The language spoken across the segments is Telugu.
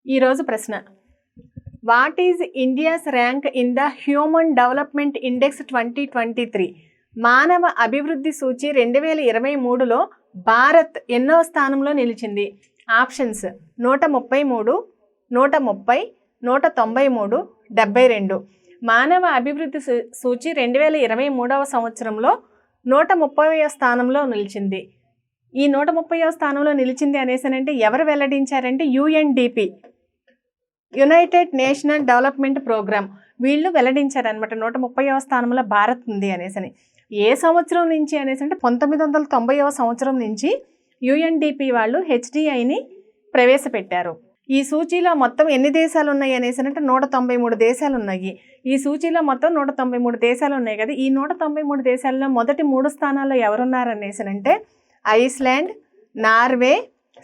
ఈరోజు ప్రశ్న, what is India's rank in the human development index 2023? మానవ అభివృద్ధి సూచి 2023లో భారత్ ఎన్నో స్థానంలో నిలిచింది? ఆప్షన్స్ 133, 130, 193, 72. మానవ అభివృద్ధి సూచి 2023వ సంవత్సరంలో 130వ స్థానంలో నిలిచింది. ఈ 130వ స్థానంలో నిలిచింది అనేసనంటే ఎవరు వెల్లడించారంటే UNDP, united national development programme, వీళ్ళు వెల్లడించారనమాట 130వ స్థానంలో భారత్ ఉంది అనేసని. ఏ సంవత్సరం నుంచి అనేసి అంటే 1990వ సంవత్సరం నుంచి UNDP వాళ్ళు HDIని ప్రవేశపెట్టారు. ఈ సూచీలో మొత్తం ఎన్ని దేశాలు ఉన్నాయి అనేసి అంటే 193 దేశాలు ఉన్నాయి. ఈ సూచీలో మొత్తం 193 దేశాలు ఉన్నాయి కదా. ఈ 193 దేశాల్లో మొదటి 3 స్థానాల్లో ఎవరున్నారు అనేసి అంటే ఐస్లాండ్, నార్వే,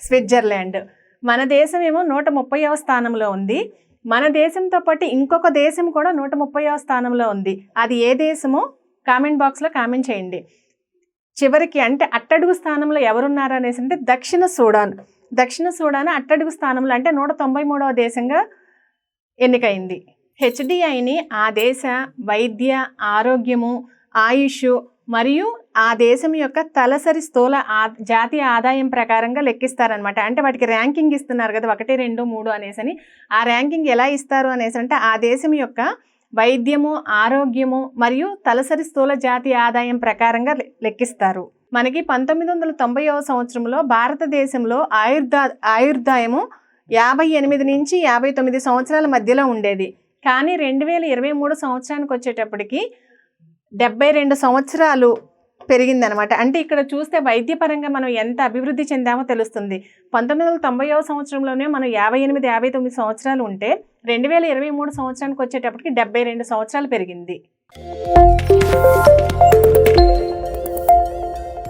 స్విట్జర్లాండ్. మన దేశం ఏమో 130వ స్థానంలో ఉంది. మన దేశంతో పాటు ఇంకొక దేశం కూడా 130వ స్థానంలో ఉంది. అది ఏ దేశమో కామెంట్ బాక్స్లో కామెంట్ చేయండి. చివరికి అంటే అట్టడుగు స్థానంలో ఎవరున్నారు అనేసి అంటే దక్షిణ సూడాన్ అట్టడుగు స్థానంలో అంటే 193వ దేశంగా ఎన్నికైంది. HDIని ఆ దేశ వైద్య, ఆరోగ్యము, ఆయుష్ మరియు ఆ దేశం యొక్క తలసరి స్థూల జాతీయ ఆదాయం ప్రకారంగా లెక్కిస్తారనమాట. అంటే వాటికి ర్యాంకింగ్ ఇస్తున్నారు కదా, 1, 2, 3 అనేసని. ఆ ర్యాంకింగ్ ఎలా ఇస్తారు అనేసి అంటే ఆ దేశం యొక్క వైద్యము, ఆరోగ్యము మరియు తలసరి స్థూల జాతీయ ఆదాయం ప్రకారంగా లెక్కిస్తారు. మనకి 1990వ సంవత్సరంలో భారతదేశంలో ఆయుర్దాయము 58 నుంచి 59 సంవత్సరాల మధ్యలో ఉండేది. కానీ 2023 సంవత్సరానికి వచ్చేటప్పటికి 72 సంవత్సరాలు పెరిగిందనమాట. అంటే ఇక్కడ చూస్తే వైద్యపరంగా మనం ఎంత అభివృద్ధి చెందామో తెలుస్తుంది. 1990వ సంవత్సరంలోనే మనం 58, 59 సంవత్సరాలు ఉంటే 2023 సంవత్సరానికి వచ్చేటప్పటికి 72 సంవత్సరాలు పెరిగింది.